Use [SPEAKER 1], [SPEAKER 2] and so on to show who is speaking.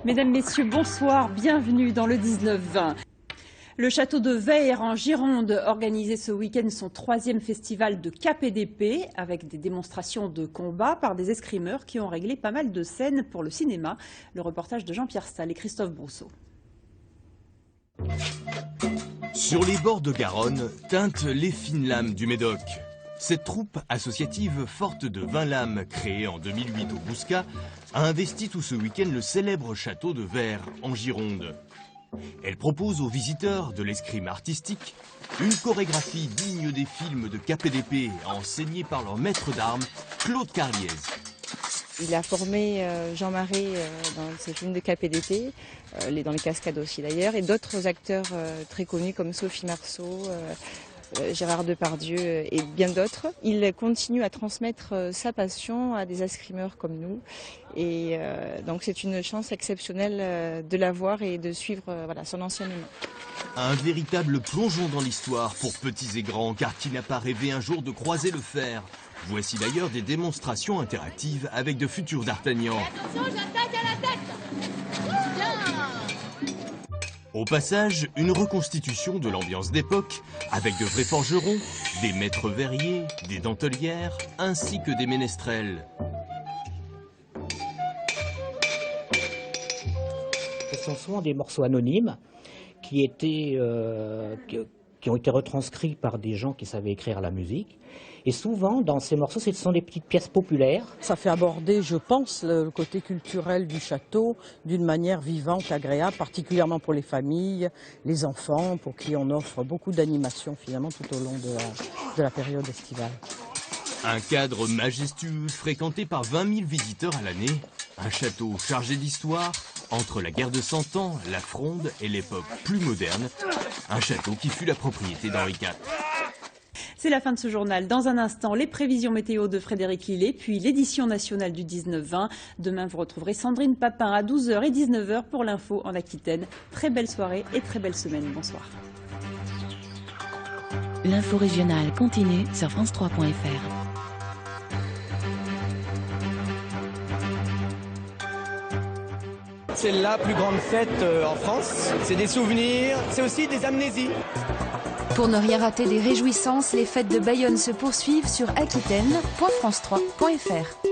[SPEAKER 1] Mesdames, Messieurs, bonsoir, bienvenue dans le 19-20. Le château de Vayres en Gironde organisait ce week-end son 3e festival de KPDP avec des démonstrations de combat par des escrimeurs qui ont réglé pas mal de scènes pour le cinéma. Le reportage de Jean-Pierre Stahl et Christophe Brousseau.
[SPEAKER 2] Sur les bords de Garonne teintent les fines lames du Médoc. Cette troupe associative forte de 20 lames, créée en 2008 au Bouscat, a investi tout ce week-end le célèbre château de Vayres en Gironde. Elle propose aux visiteurs de l'escrime artistique une chorégraphie digne des films de KPDP enseignée par leur maître d'armes, Claude Carliez.
[SPEAKER 3] Il a formé Jean-Marie dans ses films de KPDP, dans les cascades aussi d'ailleurs, et d'autres acteurs très connus comme Sophie Marceau, Gérard Depardieu et bien d'autres. Il continue à transmettre sa passion à des escrimeurs comme nous. Et donc c'est une chance exceptionnelle de l'avoir et de suivre son enseignement.
[SPEAKER 2] Un véritable plongeon dans l'histoire pour petits et grands, car qui n'a pas rêvé un jour de croiser le fer? Voici d'ailleurs des démonstrations interactives avec de futurs d'Artagnan.
[SPEAKER 4] Attention, j'attaque à la tête. Bien.
[SPEAKER 2] Au passage, une reconstitution de l'ambiance d'époque, avec de vrais forgerons, des maîtres verriers, des dentelières, ainsi que des ménestrels.
[SPEAKER 5] Ce sont souvent des morceaux anonymes qui ont été retranscrits par des gens qui savaient écrire la musique. Et souvent, dans ces morceaux, ce sont des petites pièces populaires.
[SPEAKER 6] Ça fait aborder, je pense, le côté culturel du château d'une manière vivante, agréable, particulièrement pour les familles, les enfants, pour qui on offre beaucoup d'animations finalement tout au long de la période estivale.
[SPEAKER 2] Un cadre majestueux fréquenté par 20 000 visiteurs à l'année. Un château chargé d'histoire, entre la guerre de 100 ans, la Fronde et l'époque plus moderne. Un château qui fut la propriété d'Henri IV.
[SPEAKER 1] C'est la fin de ce journal. Dans un instant, les prévisions météo de Frédéric Lillet, puis l'édition nationale du 19-20. Demain, vous retrouverez Sandrine Papin à 12h et 19h pour l'info en Aquitaine. Très belle soirée et très belle semaine. Bonsoir.
[SPEAKER 7] L'info régionale continue sur France3.fr.
[SPEAKER 8] C'est la plus grande fête en France. C'est des souvenirs, c'est aussi des amnésies.
[SPEAKER 9] Pour ne rien rater des réjouissances, les fêtes de Bayonne se poursuivent sur aquitaine.france3.fr.